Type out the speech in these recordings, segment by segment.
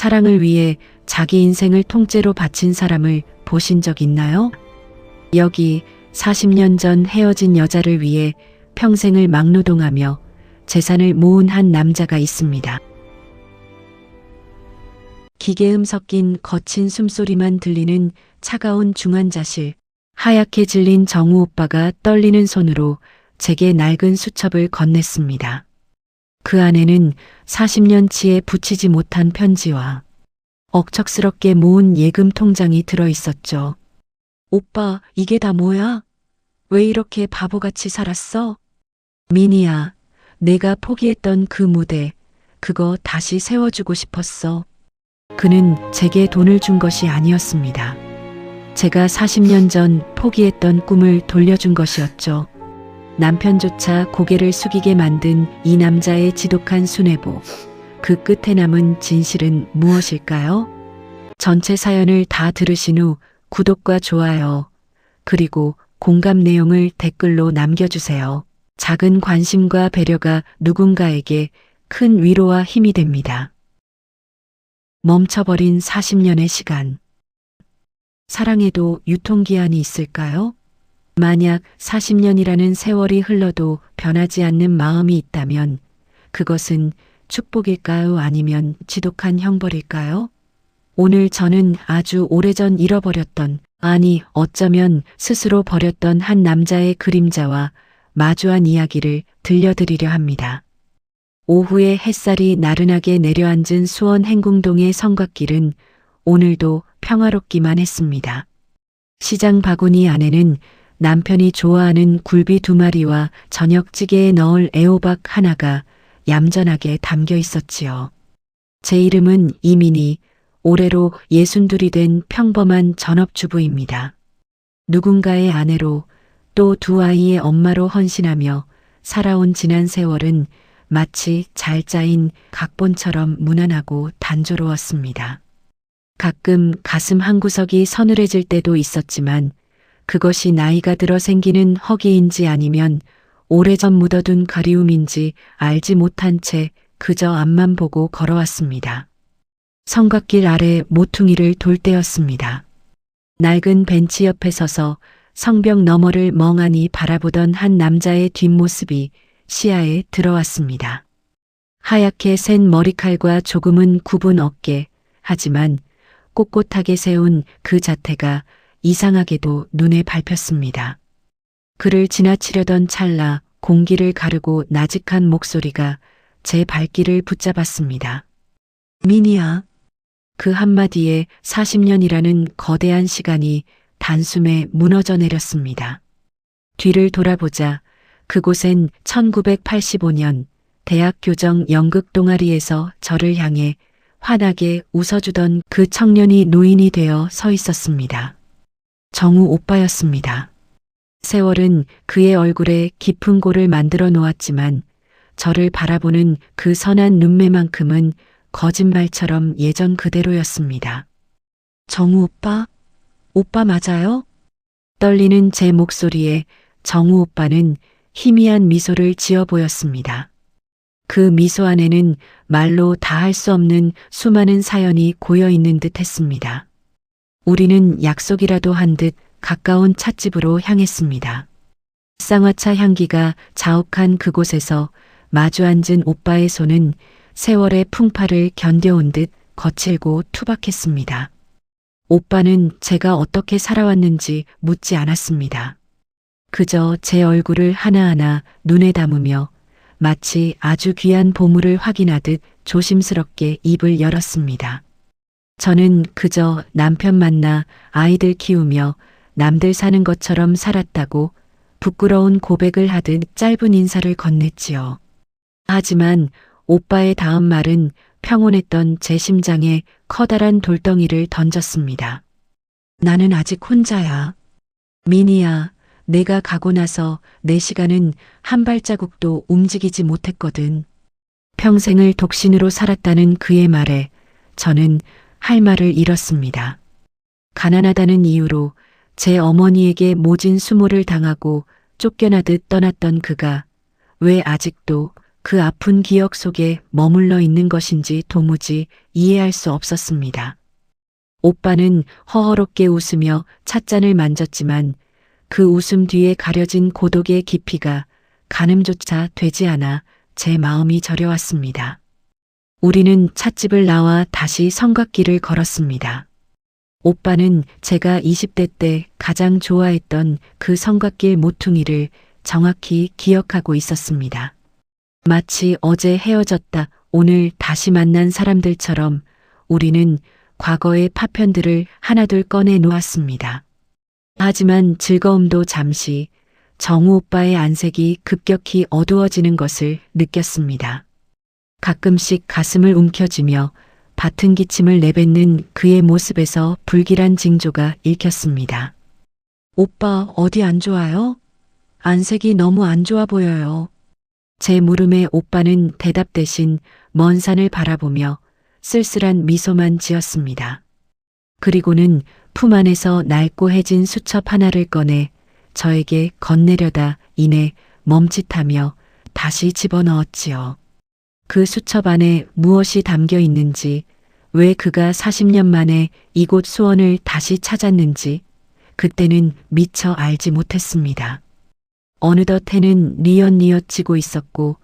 사랑을 위해 자기 인생을 통째로 바친 사람을 보신 적 있나요? 여기 40년 전 헤어진 여자를 위해 평생을 막노동하며 재산을 모은 한 남자가 있습니다. 기계음 섞인 거친 숨소리만 들리는 차가운 중환자실. 하얗게 질린 정우 오빠가 떨리는 손으로 제게 낡은 수첩을 건넸습니다. 그 안에는 40년치의 붙이지 못한 편지와 억척스럽게 모은 예금 통장이 들어 있었죠. 오빠, 이게 다 뭐야? 왜 이렇게 바보같이 살았어? 미니야, 내가 포기했던 그 무대, 그거 다시 세워주고 싶었어. 그는 제게 돈을 준 것이 아니었습니다. 제가 40년 전 포기했던 꿈을 돌려준 것이었죠. 남편조차 고개를 숙이게 만든 이 남자의 지독한 순애보. 그 끝에 남은 진실은 무엇일까요? 전체 사연을 다 들으신 후 구독과 좋아요, 그리고 공감 내용을 댓글로 남겨주세요. 작은 관심과 배려가 누군가에게 큰 위로와 힘이 됩니다. 멈춰버린 40년의 시간. 사랑에도 유통기한이 있을까요? 만약 40년이라는 세월이 흘러도 변하지 않는 마음이 있다면 그것은 축복일까요? 아니면 지독한 형벌일까요? 오늘 저는 아주 오래전 잃어버렸던, 아니 어쩌면 스스로 버렸던 한 남자의 그림자와 마주한 이야기를 들려드리려 합니다. 오후에 햇살이 나른하게 내려앉은 수원 행궁동의 성곽길은 오늘도 평화롭기만 했습니다. 시장 바구니 안에는 남편이 좋아하는 굴비 2마리와 저녁찌개에 넣을 애호박 하나가 얌전하게 담겨 있었지요. 제 이름은 이민희, 올해로 62이 된 평범한 전업주부입니다. 누군가의 아내로 또 2아이의 엄마로 헌신하며 살아온 지난 세월은 마치 잘 짜인 각본처럼 무난하고 단조로웠습니다. 가끔 가슴 한구석이 서늘해질 때도 있었지만 그것이 나이가 들어 생기는 허기인지 아니면 오래전 묻어둔 그리움인지 알지 못한 채 그저 앞만 보고 걸어왔습니다. 성곽길 아래 모퉁이를 돌 때였습니다. 낡은 벤치 옆에 서서 성벽 너머를 멍하니 바라보던 한 남자의 뒷모습이 시야에 들어왔습니다. 하얗게 센 머리칼과 조금은 굽은 어깨, 하지만 꼿꼿하게 세운 그 자태가 이상하게도 눈에 밟혔습니다. 그를 지나치려던 찰나 공기를 가르고 나직한 목소리가 제 발길을 붙잡았습니다. 미니야. 그 한마디에 40년이라는 거대한 시간이 단숨에 무너져 내렸습니다. 뒤를 돌아보자 그곳엔 1985년 대학 교정 연극 동아리에서 저를 향해 환하게 웃어주던 그 청년이 노인이 되어 서 있었습니다. 정우 오빠였습니다. 세월은 그의 얼굴에 깊은 골을 만들어 놓았지만 저를 바라보는 그 선한 눈매만큼은 거짓말처럼 예전 그대로였습니다. 정우 오빠? 오빠 맞아요? 떨리는 제 목소리에 정우 오빠는 희미한 미소를 지어 보였습니다. 그 미소 안에는 말로 다 할 수 없는 수많은 사연이 고여 있는 듯 했습니다. 우리는 약속이라도 한 듯 가까운 찻집으로 향했습니다. 쌍화차 향기가 자욱한 그곳에서 마주 앉은 오빠의 손은 세월의 풍파를 견뎌온 듯 거칠고 투박했습니다. 오빠는 제가 어떻게 살아왔는지 묻지 않았습니다. 그저 제 얼굴을 하나하나 눈에 담으며 마치 아주 귀한 보물을 확인하듯 조심스럽게 입을 열었습니다. 저는 그저 남편 만나 아이들 키우며 남들 사는 것처럼 살았다고 부끄러운 고백을 하듯 짧은 인사를 건넸지요. 하지만 오빠의 다음 말은 평온했던 제 심장에 커다란 돌덩이를 던졌습니다. 나는 아직 혼자야. 미니야, 내가 가고 나서 내 시간은 한 발자국도 움직이지 못했거든. 평생을 독신으로 살았다는 그의 말에 저는 할 말을 잃었습니다. 가난하다는 이유로 제 어머니에게 모진 수모를 당하고 쫓겨나듯 떠났던 그가 왜 아직도 그 아픈 기억 속에 머물러 있는 것인지 도무지 이해할 수 없었습니다. 오빠는 허허롭게 웃으며 찻잔을 만졌지만 그 웃음 뒤에 가려진 고독의 깊이가 가늠조차 되지 않아 제 마음이 저려왔습니다. 우리는 찻집을 나와 다시 성곽길을 걸었습니다. 오빠는 제가 20대 때 가장 좋아했던 그 성곽길 모퉁이를 정확히 기억하고 있었습니다. 마치 어제 헤어졌다 오늘 다시 만난 사람들처럼 우리는 과거의 파편들을 하나둘 꺼내 놓았습니다. 하지만 즐거움도 잠시 정우 오빠의 안색이 급격히 어두워지는 것을 느꼈습니다. 가끔씩 가슴을 움켜쥐며 밭은 기침을 내뱉는 그의 모습에서 불길한 징조가 읽혔습니다. 오빠 어디 안 좋아요? 안색이 너무 안 좋아 보여요. 제 물음에 오빠는 대답 대신 먼 산을 바라보며 쓸쓸한 미소만 지었습니다. 그리고는 품 안에서 낡고 해진 수첩 하나를 꺼내 저에게 건네려다 이내 멈칫하며 다시 집어넣었지요. 그 수첩 안에 무엇이 담겨 있는지, 왜 그가 40년 만에 이곳 수원을 다시 찾았는지 그때는 미처 알지 못했습니다. 어느덧 해는 뉘엿뉘엿지고 있었고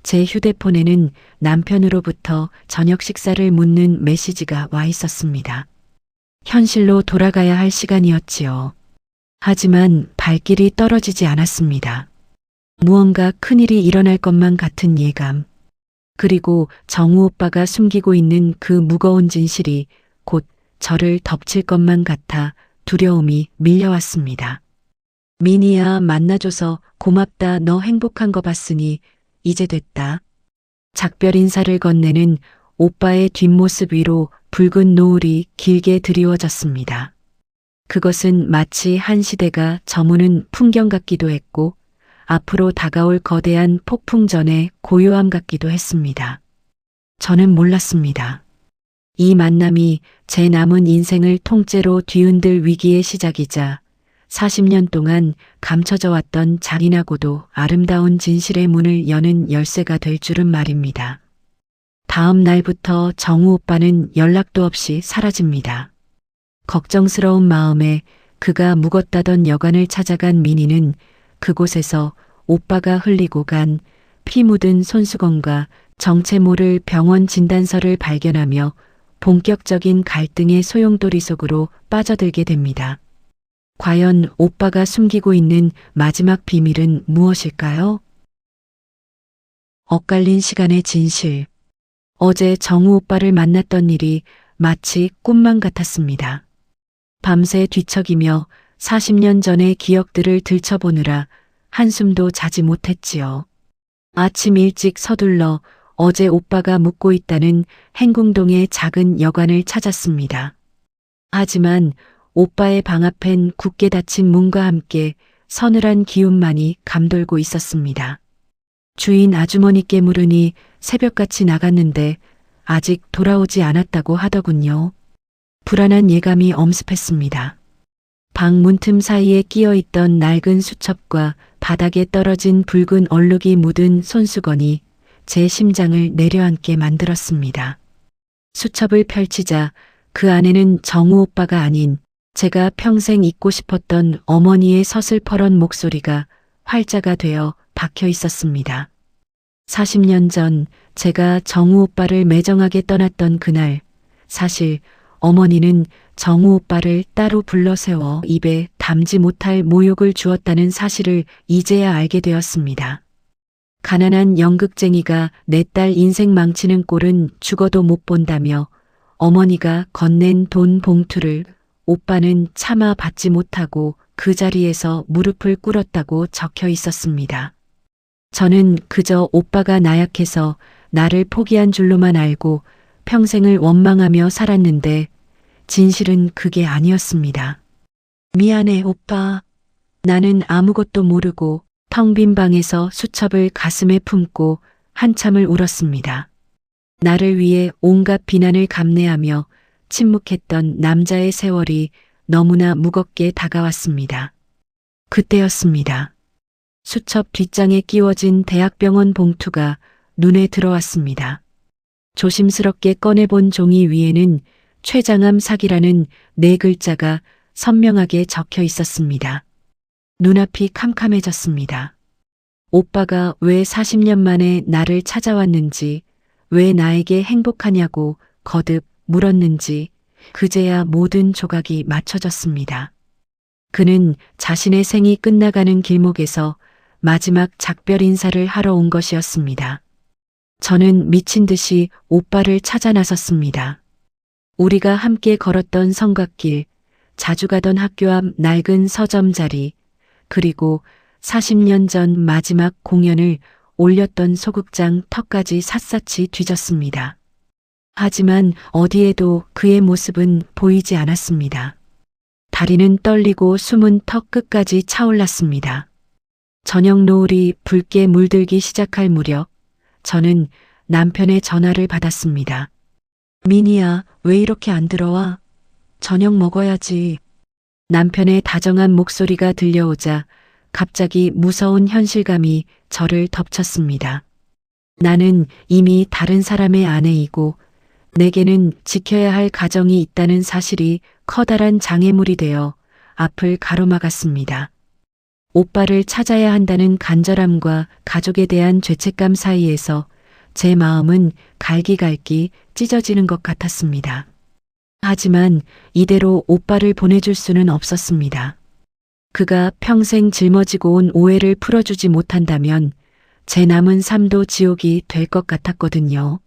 제 휴대폰에는 남편으로부터 저녁 식사를 묻는 메시지가 와 있었습니다. 현실로 돌아가야 할 시간이었지요. 하지만 발길이 떨어지지 않았습니다. 무언가 큰일이 일어날 것만 같은 예감. 그리고 정우 오빠가 숨기고 있는 그 무거운 진실이 곧 저를 덮칠 것만 같아 두려움이 밀려왔습니다. 미니야, 만나줘서 고맙다. 너 행복한 거 봤으니 이제 됐다. 작별 인사를 건네는 오빠의 뒷모습 위로 붉은 노을이 길게 드리워졌습니다. 그것은 마치 한 시대가 저무는 풍경 같기도 했고 앞으로 다가올 거대한 폭풍 전의 고요함 같기도 했습니다. 저는 몰랐습니다. 이 만남이 제 남은 인생을 통째로 뒤흔들 위기의 시작이자 40년 동안 감춰져 왔던 잔인하고도 아름다운 진실의 문을 여는 열쇠가 될 줄은 말입니다. 다음 날부터 정우 오빠는 연락도 없이 사라집니다. 걱정스러운 마음에 그가 묵었다던 여관을 찾아간 미니는 그곳에서 오빠가 흘리고 간 피 묻은 손수건과 정체 모를 병원 진단서를 발견하며 본격적인 갈등의 소용돌이 속으로 빠져들게 됩니다. 과연 오빠가 숨기고 있는 마지막 비밀은 무엇일까요? 엇갈린 시간의 진실. 어제 정우 오빠를 만났던 일이 마치 꿈만 같았습니다. 밤새 뒤척이며 40년 전의 기억들을 들춰보느라 한숨도 자지 못했지요. 아침 일찍 서둘러 어제 오빠가 묵고 있다는 행궁동의 작은 여관을 찾았습니다. 하지만 오빠의 방 앞엔 굳게 닫힌 문과 함께 서늘한 기운만이 감돌고 있었습니다. 주인 아주머니께 물으니 새벽같이 나갔는데 아직 돌아오지 않았다고 하더군요. 불안한 예감이 엄습했습니다. 방 문틈 사이에 끼어있던 낡은 수첩과 바닥에 떨어진 붉은 얼룩이 묻은 손수건이 제 심장을 내려앉게 만들었습니다. 수첩을 펼치자 그 안에는 정우 오빠가 아닌 제가 평생 잊고 싶었던 어머니의 서슬퍼런 목소리가 활자가 되어 박혀 있었습니다. 40년 전 제가 정우 오빠를 매정하게 떠났던 그날, 사실 어머니는 정우 오빠를 따로 불러 세워 입에 담지 못할 모욕을 주었다는 사실을 이제야 알게 되었습니다. 가난한 연극쟁이가 내 딸 인생 망치는 꼴은 죽어도 못 본다며 어머니가 건넨 돈 봉투를 오빠는 차마 받지 못하고 그 자리에서 무릎을 꿇었다고 적혀 있었습니다. 저는 그저 오빠가 나약해서 나를 포기한 줄로만 알고 평생을 원망하며 살았는데 진실은 그게 아니었습니다. 미안해, 오빠. 나는 아무것도 모르고 텅 빈 방에서 수첩을 가슴에 품고 한참을 울었습니다. 나를 위해 온갖 비난을 감내하며 침묵했던 남자의 세월이 너무나 무겁게 다가왔습니다. 그때였습니다. 수첩 뒷장에 끼워진 대학병원 봉투가 눈에 들어왔습니다. 조심스럽게 꺼내본 종이 위에는 최장암 사기라는 4글자가 선명하게 적혀 있었습니다. 눈앞이 캄캄해졌습니다. 오빠가 왜 40년 만에 나를 찾아왔는지, 왜 나에게 행복하냐고 거듭 물었는지, 그제야 모든 조각이 맞춰졌습니다. 그는 자신의 생이 끝나가는 길목에서 마지막 작별 인사를 하러 온 것이었습니다. 저는 미친 듯이 오빠를 찾아 나섰습니다. 우리가 함께 걸었던 성곽길, 자주 가던 학교 앞 낡은 서점 자리, 그리고 40년 전 마지막 공연을 올렸던 소극장 턱까지 샅샅이 뒤졌습니다. 하지만 어디에도 그의 모습은 보이지 않았습니다. 다리는 떨리고 숨은 턱 끝까지 차올랐습니다. 저녁 노을이 붉게 물들기 시작할 무렵 저는 남편의 전화를 받았습니다. 민희야, 왜 이렇게 안 들어와? 저녁 먹어야지. 남편의 다정한 목소리가 들려오자 갑자기 무서운 현실감이 저를 덮쳤습니다. 나는 이미 다른 사람의 아내이고 내게는 지켜야 할 가정이 있다는 사실이 커다란 장애물이 되어 앞을 가로막았습니다. 오빠를 찾아야 한다는 간절함과 가족에 대한 죄책감 사이에서 제 마음은 갈기갈기 찢어지는 것 같았습니다. 하지만 이대로 오빠를 보내줄 수는 없었습니다. 그가 평생 짊어지고 온 오해를 풀어주지 못한다면 제 남은 삶도 지옥이 될 것 같았거든요.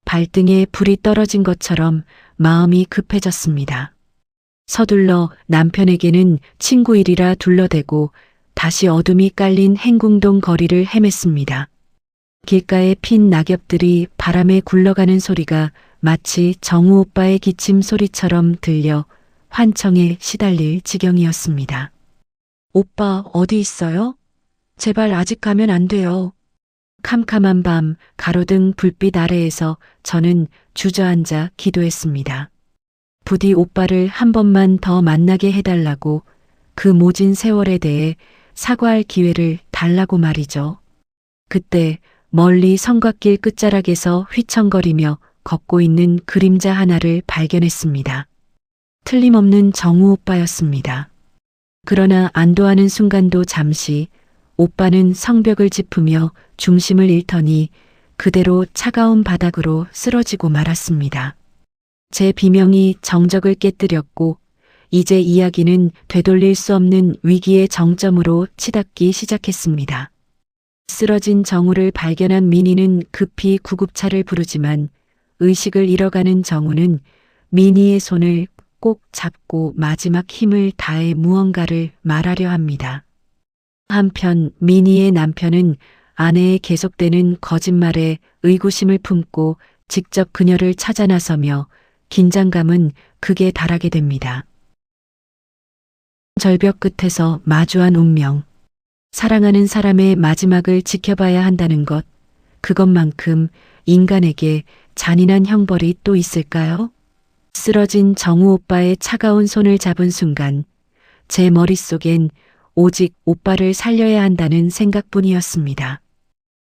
발등에 불이 떨어진 것처럼 마음이 급해졌습니다. 서둘러 남편에게는 친구 일이라 둘러대고 다시 어둠이 깔린 행궁동 거리를 헤맸습니다. 길가에 핀 낙엽들이 바람에 굴러가는 소리가 마치 정우 오빠의 기침 소리처럼 들려 환청에 시달릴 지경이었습니다. 오빠 어디 있어요? 제발 아직 가면 안 돼요. 캄캄한 밤 가로등 불빛 아래에서 저는 주저앉아 기도했습니다. 부디 오빠를 한 번만 더 만나게 해달라고, 그 모진 세월에 대해 사과할 기회를 달라고 말이죠. 그때 멀리 성곽길 끝자락에서 휘청거리며 걷고 있는 그림자 하나를 발견했습니다. 틀림없는 정우 오빠였습니다. 그러나 안도하는 순간도 잠시 오빠는 성벽을 짚으며 중심을 잃더니 그대로 차가운 바닥으로 쓰러지고 말았습니다. 제 비명이 정적을 깨뜨렸고 이제 이야기는 되돌릴 수 없는 위기의 정점으로 치닫기 시작했습니다. 쓰러진 정우를 발견한 민희는 급히 구급차를 부르지만 의식을 잃어가는 정우는 민희의 손을 꼭 잡고 마지막 힘을 다해 무언가를 말하려 합니다. 한편 민희의 남편은 아내의 계속되는 거짓말에 의구심을 품고 직접 그녀를 찾아 나서며 긴장감은 극에 달하게 됩니다. 절벽 끝에서 마주한 운명. 사랑하는 사람의 마지막을 지켜봐야 한다는 것, 그것만큼 인간에게 잔인한 형벌이 또 있을까요? 쓰러진 정우 오빠의 차가운 손을 잡은 순간 제 머릿속엔 오직 오빠를 살려야 한다는 생각뿐이었습니다.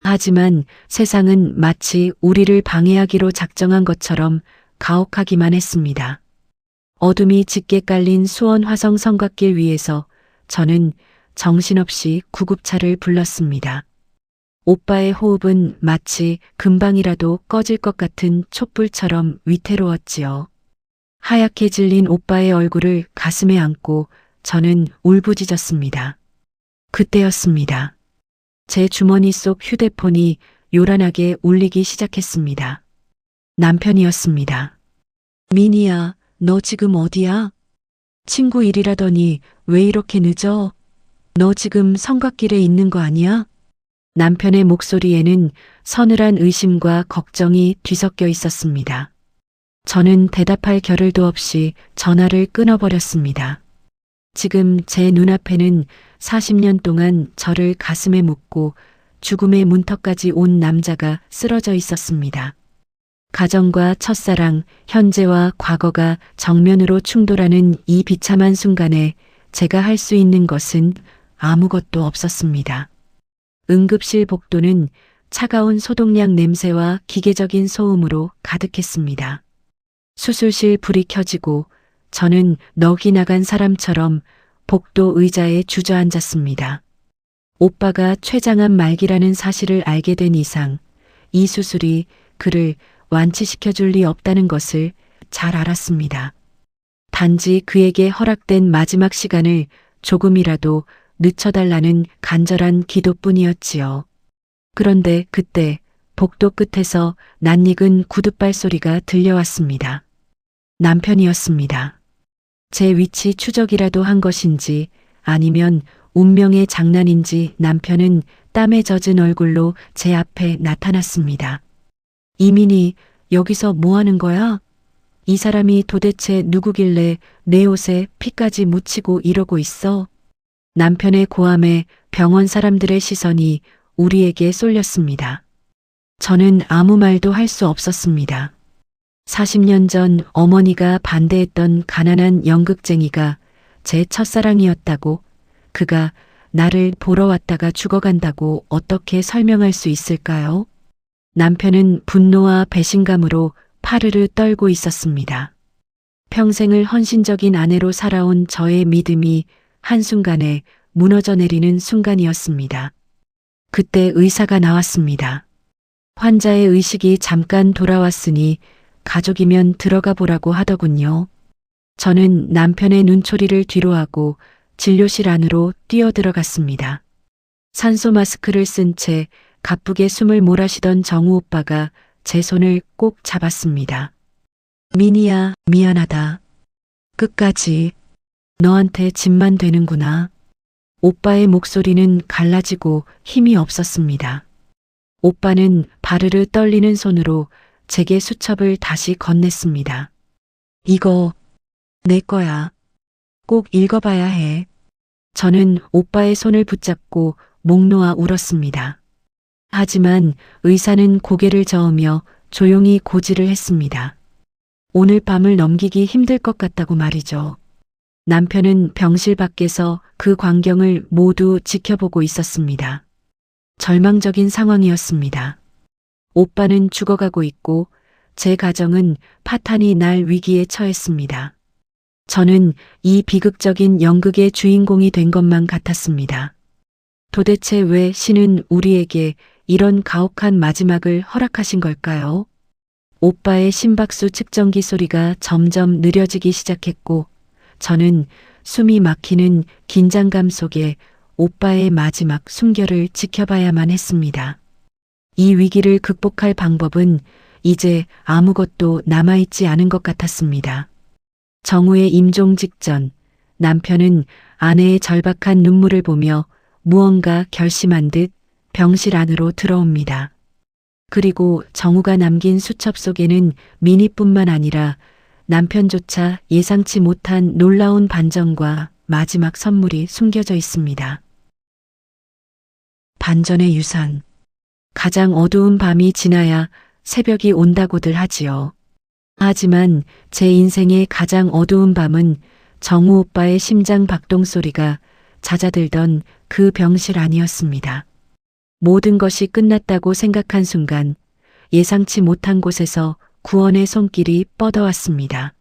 하지만 세상은 마치 우리를 방해하기로 작정한 것처럼 가혹하기만 했습니다. 어둠이 짙게 깔린 수원 화성 성곽길 위에서 저는 정신없이 구급차를 불렀습니다. 오빠의 호흡은 마치 금방이라도 꺼질 것 같은 촛불처럼 위태로웠지요. 하얗게 질린 오빠의 얼굴을 가슴에 안고 저는 울부짖었습니다. 그때였습니다. 제 주머니 속 휴대폰이 요란하게 울리기 시작했습니다. 남편이었습니다. 민희야, 너 지금 어디야? 친구 일이라더니 왜 이렇게 늦어? 너 지금 성곽길에 있는 거 아니야? 남편의 목소리에는 서늘한 의심과 걱정이 뒤섞여 있었습니다. 저는 대답할 겨를도 없이 전화를 끊어버렸습니다. 지금 제 눈앞에는 40년 동안 저를 가슴에 묻고 죽음의 문턱까지 온 남자가 쓰러져 있었습니다. 가정과 첫사랑, 현재와 과거가 정면으로 충돌하는 이 비참한 순간에 제가 할 수 있는 것은 아무것도 없었습니다. 응급실 복도는 차가운 소독약 냄새와 기계적인 소음으로 가득했습니다. 수술실 불이 켜지고 저는 넋이 나간 사람처럼 복도 의자에 주저앉았습니다. 오빠가 췌장암 말기라는 사실을 알게 된 이상 이 수술이 그를 완치시켜줄 리 없다는 것을 잘 알았습니다. 단지 그에게 허락된 마지막 시간을 조금이라도 늦춰달라는 간절한 기도뿐이었지요. 그런데 그때 복도 끝에서 낯익은 구둣발 소리가 들려왔습니다. 남편이었습니다. 제 위치 추적이라도 한 것인지 아니면 운명의 장난인지 남편은 땀에 젖은 얼굴로 제 앞에 나타났습니다. 이민희, 여기서 뭐 하는 거야? 이 사람이 도대체 누구길래 내 옷에 피까지 묻히고 이러고 있어? 남편의 고함에 병원 사람들의 시선이 우리에게 쏠렸습니다. 저는 아무 말도 할 수 없었습니다. 40년 전 어머니가 반대했던 가난한 연극쟁이가 제 첫사랑이었다고, 그가 나를 보러 왔다가 죽어간다고 어떻게 설명할 수 있을까요? 남편은 분노와 배신감으로 파르르 떨고 있었습니다. 평생을 헌신적인 아내로 살아온 저의 믿음이 한순간에 무너져 내리는 순간이었습니다. 그때 의사가 나왔습니다. 환자의 의식이 잠깐 돌아왔으니 가족이면 들어가 보라고 하더군요. 저는 남편의 눈초리를 뒤로하고 진료실 안으로 뛰어들어갔습니다. 산소 마스크를 쓴 채 가쁘게 숨을 몰아쉬던 정우 오빠가 제 손을 꼭 잡았습니다. 민희야, 미안하다. 끝까지 너한테 짐만 되는구나. 오빠의 목소리는 갈라지고 힘이 없었습니다. 오빠는 바르르 떨리는 손으로 제게 수첩을 다시 건넸습니다. 이거 내 거야. 꼭 읽어봐야 해. 저는 오빠의 손을 붙잡고 목 놓아 울었습니다. 하지만 의사는 고개를 저으며 조용히 고지를 했습니다. 오늘 밤을 넘기기 힘들 것 같다고 말이죠. 남편은 병실 밖에서 그 광경을 모두 지켜보고 있었습니다. 절망적인 상황이었습니다. 오빠는 죽어가고 있고 제 가정은 파탄이 날 위기에 처했습니다. 저는 이 비극적인 연극의 주인공이 된 것만 같았습니다. 도대체 왜 신은 우리에게 이런 가혹한 마지막을 허락하신 걸까요? 오빠의 심박수 측정기 소리가 점점 느려지기 시작했고 저는 숨이 막히는 긴장감 속에 오빠의 마지막 숨결을 지켜봐야만 했습니다. 이 위기를 극복할 방법은 이제 아무것도 남아있지 않은 것 같았습니다. 정우의 임종 직전 남편은 아내의 절박한 눈물을 보며 무언가 결심한 듯 병실 안으로 들어옵니다. 그리고 정우가 남긴 수첩 속에는 민희뿐만 아니라 남편조차 예상치 못한 놀라운 반전과 마지막 선물이 숨겨져 있습니다. 반전의 유산. 가장 어두운 밤이 지나야 새벽이 온다고들 하지요. 하지만 제 인생의 가장 어두운 밤은 정우 오빠의 심장 박동 소리가 잦아들던 그 병실 안이었습니다. 모든 것이 끝났다고 생각한 순간 예상치 못한 곳에서 구원의 손길이 뻗어왔습니다.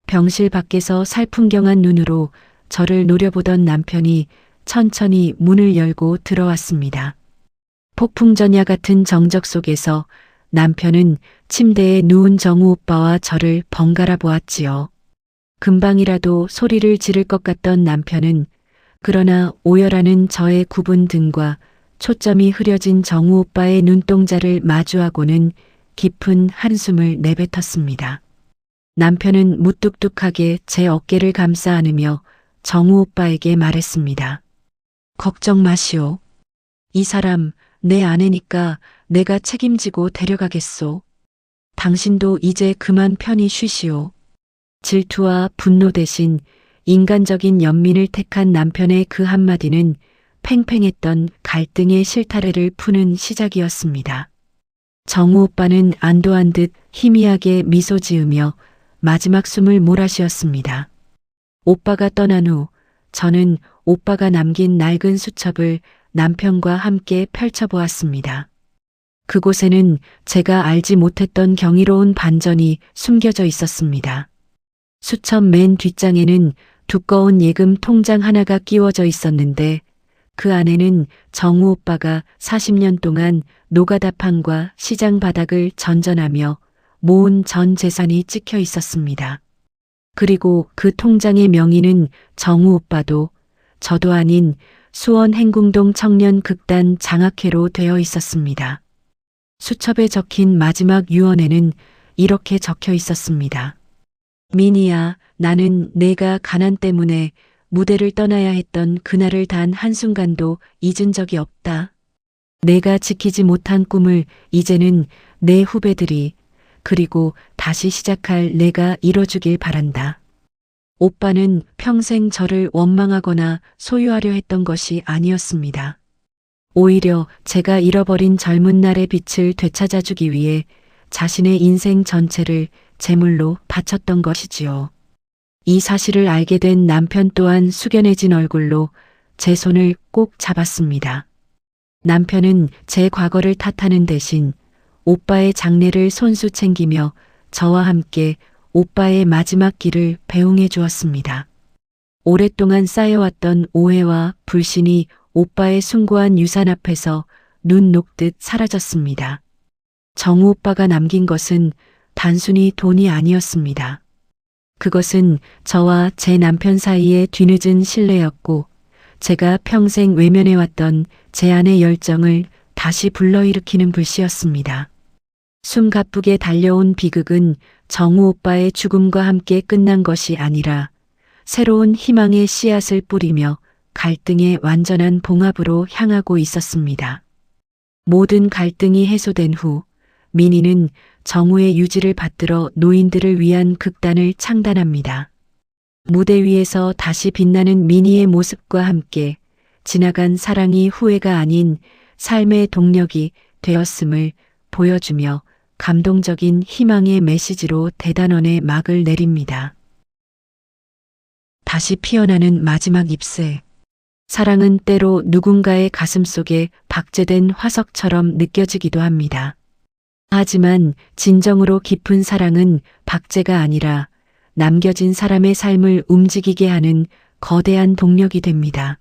병실 밖에서 살풍경한 눈으로 저를 노려보던 남편이 천천히 문을 열고 들어왔습니다. 폭풍전야 같은 정적 속에서 남편은 침대에 누운 정우 오빠와 저를 번갈아 보았지요. 금방이라도 소리를 지를 것 같던 남편은 그러나 오열하는 저의 굽은 등과 초점이 흐려진 정우 오빠의 눈동자를 마주하고는 깊은 한숨을 내뱉었습니다. 남편은 무뚝뚝하게 제 어깨를 감싸 안으며 정우 오빠에게 말했습니다. 걱정 마시오. 이 사람 내 아내니까 내가 책임지고 데려가겠소. 당신도 이제 그만 편히 쉬시오. 질투와 분노 대신 인간적인 연민을 택한 남편의 그 한마디는 팽팽했던 갈등의 실타래를 푸는 시작이었습니다. 정우 오빠는 안도한 듯 희미하게 미소 지으며 마지막 숨을 몰아쉬었습니다. 오빠가 떠난 후 저는 오빠가 남긴 낡은 수첩을 남편과 함께 펼쳐보았습니다. 그곳에는 제가 알지 못했던 경이로운 반전이 숨겨져 있었습니다. 수첩 맨 뒷장에는 두꺼운 예금 통장 하나가 끼워져 있었는데 그 안에는 정우 오빠가 40년 동안 노가다판과 시장 바닥을 전전하며 모은 전 재산이 찍혀 있었습니다. 그리고 그 통장의 명의는 정우 오빠도 저도 아닌 수원 행궁동 청년 극단 장학회로 되어 있었습니다. 수첩에 적힌 마지막 유언에는 이렇게 적혀 있었습니다. 민희야, 나는 내가 가난 때문에 무대를 떠나야 했던 그날을 단 한순간도 잊은 적이 없다. 내가 지키지 못한 꿈을 이제는 내 후배들이 그리고 다시 시작할 내가 이뤄주길 바란다. 오빠는 평생 저를 원망하거나 소유하려 했던 것이 아니었습니다. 오히려 제가 잃어버린 젊은 날의 빛을 되찾아주기 위해 자신의 인생 전체를 제물로 바쳤던 것이지요. 이 사실을 알게 된 남편 또한 숙연해진 얼굴로 제 손을 꼭 잡았습니다. 남편은 제 과거를 탓하는 대신 오빠의 장래를 손수 챙기며 저와 함께 오빠의 마지막 길을 배웅해 주었습니다. 오랫동안 쌓여왔던 오해와 불신이 오빠의 숭고한 유산 앞에서 눈 녹듯 사라졌습니다. 정우 오빠가 남긴 것은 단순히 돈이 아니었습니다. 그것은 저와 제 남편 사이의 뒤늦은 신뢰였고 제가 평생 외면해왔던 제 안의 열정을 다시 불러일으키는 불씨였습니다. 숨가쁘게 달려온 비극은 정우 오빠의 죽음과 함께 끝난 것이 아니라 새로운 희망의 씨앗을 뿌리며 갈등의 완전한 봉합으로 향하고 있었습니다. 모든 갈등이 해소된 후 민희는 정우의 유지를 받들어 노인들을 위한 극단을 창단합니다. 무대 위에서 다시 빛나는 민희의 모습과 함께 지나간 사랑이 후회가 아닌 삶의 동력이 되었음을 보여주며 감동적인 희망의 메시지로 대단원의 막을 내립니다. 다시 피어나는 마지막 잎새. 사랑은 때로 누군가의 가슴속에 박제된 화석처럼 느껴지기도 합니다. 하지만 진정으로 깊은 사랑은 박제가 아니라 남겨진 사람의 삶을 움직이게 하는 거대한 동력이 됩니다.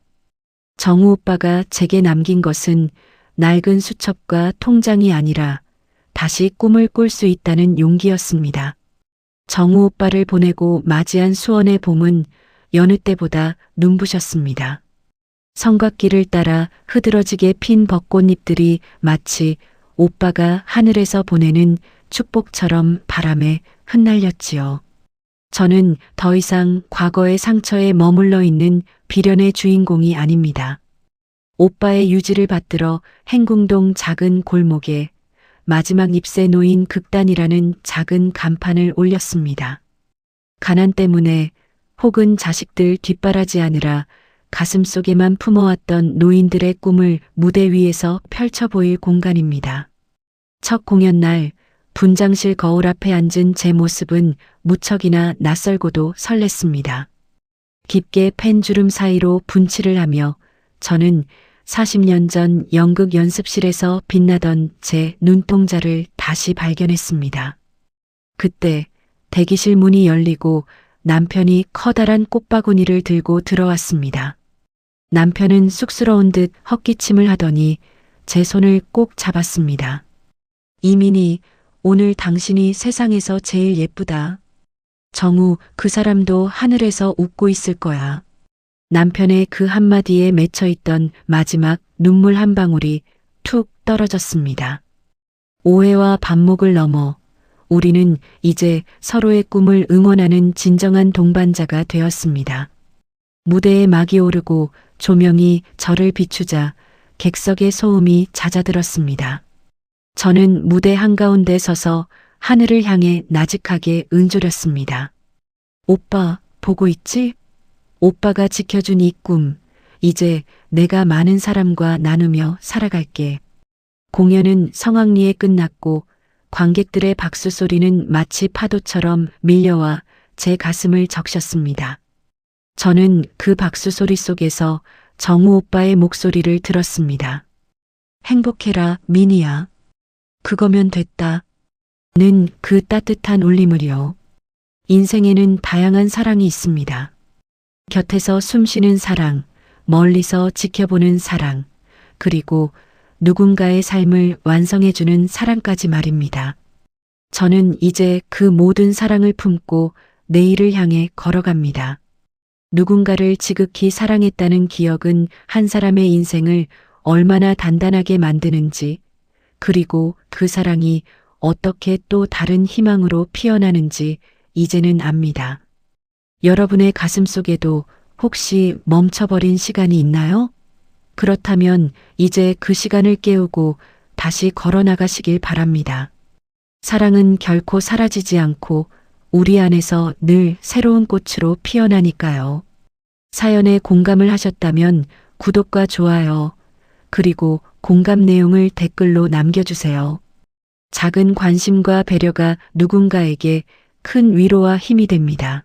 정우 오빠가 제게 남긴 것은 낡은 수첩과 통장이 아니라 다시 꿈을 꿀 수 있다는 용기였습니다. 정우 오빠를 보내고 맞이한 수원의 봄은 여느 때보다 눈부셨습니다. 성곽길을 따라 흐드러지게 핀 벚꽃잎들이 마치 오빠가 하늘에서 보내는 축복처럼 바람에 흩날렸지요. 저는 더 이상 과거의 상처에 머물러 있는 비련의 주인공이 아닙니다. 오빠의 유지를 받들어 행궁동 작은 골목에 마지막 잎새 놓인 극단이라는 작은 간판을 올렸습니다. 가난 때문에 혹은 자식들 뒷바라지하느라 가슴속에만 품어왔던 노인들의 꿈을 무대 위에서 펼쳐 보일 공간입니다. 첫 공연 날 분장실 거울 앞에 앉은 제 모습은 무척이나 낯설고도 설렜습니다. 깊게 펜 주름 사이로 분칠을 하며 저는 40년 전 연극 연습실에서 빛나던 제 눈동자를 다시 발견했습니다. 그때 대기실 문이 열리고 남편이 커다란 꽃바구니를 들고 들어왔습니다. 남편은 쑥스러운 듯 헛기침을 하더니 제 손을 꼭 잡았습니다. 이민희, 오늘 당신이 세상에서 제일 예쁘다. 정우, 그 사람도 하늘에서 웃고 있을 거야. 남편의 그 한마디에 맺혀있던 마지막 눈물 한 방울이 툭 떨어졌습니다. 오해와 반목을 넘어 우리는 이제 서로의 꿈을 응원하는 진정한 동반자가 되었습니다. 무대에 막이 오르고 조명이 저를 비추자 객석의 소음이 잦아들었습니다. 저는 무대 한가운데 서서 하늘을 향해 나직하게 은조렸습니다. 오빠, 보고 있지? 오빠가 지켜준 이 꿈, 이제 내가 많은 사람과 나누며 살아갈게. 공연은 성황리에 끝났고 관객들의 박수 소리는 마치 파도처럼 밀려와 제 가슴을 적셨습니다. 저는 그 박수 소리 속에서 정우 오빠의 목소리를 들었습니다. 행복해라, 민희야. 그거면 됐다. 는 그 따뜻한 울림을요. 인생에는 다양한 사랑이 있습니다. 곁에서 숨쉬는 사랑, 멀리서 지켜보는 사랑, 그리고 누군가의 삶을 완성해주는 사랑까지 말입니다. 저는 이제 그 모든 사랑을 품고 내일을 향해 걸어갑니다. 누군가를 지극히 사랑했다는 기억은 한 사람의 인생을 얼마나 단단하게 만드는지, 그리고 그 사랑이 어떻게 또 다른 희망으로 피어나는지 이제는 압니다. 여러분의 가슴 속에도 혹시 멈춰버린 시간이 있나요? 그렇다면 이제 그 시간을 깨우고 다시 걸어나가시길 바랍니다. 사랑은 결코 사라지지 않고 우리 안에서 늘 새로운 꽃으로 피어나니까요. 사연에 공감을 하셨다면 구독과 좋아요, 그리고 공감 내용을 댓글로 남겨주세요. 작은 관심과 배려가 누군가에게 큰 위로와 힘이 됩니다.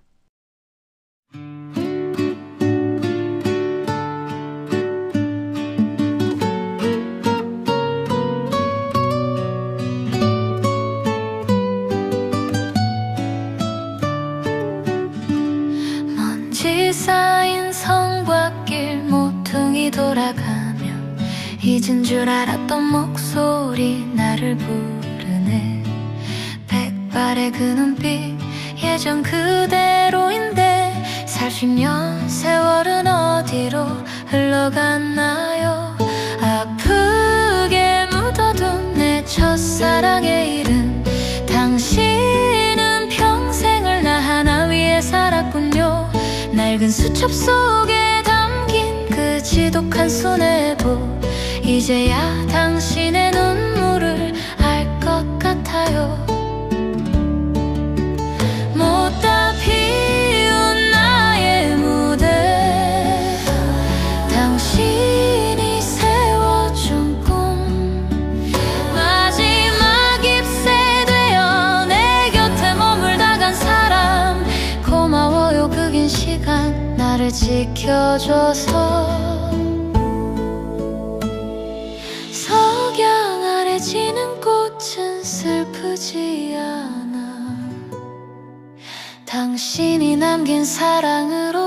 먼지 쌓인 성곽길 모퉁이 돌아가면 잊은 줄 알았던 목소리 나를 부르네. 백발의 그 눈빛 예전 그대로인데 살피면 세월은 어디로 흘러갔나요? 아프게 묻어둔 내 첫사랑의 이름, 당신은 평생을 나 하나 위해 살았군요. 낡은 수첩 속에 담긴 그 지독한 순애보, 이제야 당신의 눈물을 알 것 같아요. 못다 피운 나의 무대, 당신이 세워준 꿈, 마지막 잎새 되어 내 곁에 머물다 간 사람, 고마워요 그 긴 시간 나를 지켜줘서. 석양 아래 지는 꽃은 슬프지 않아, 당신이 남긴 사랑으로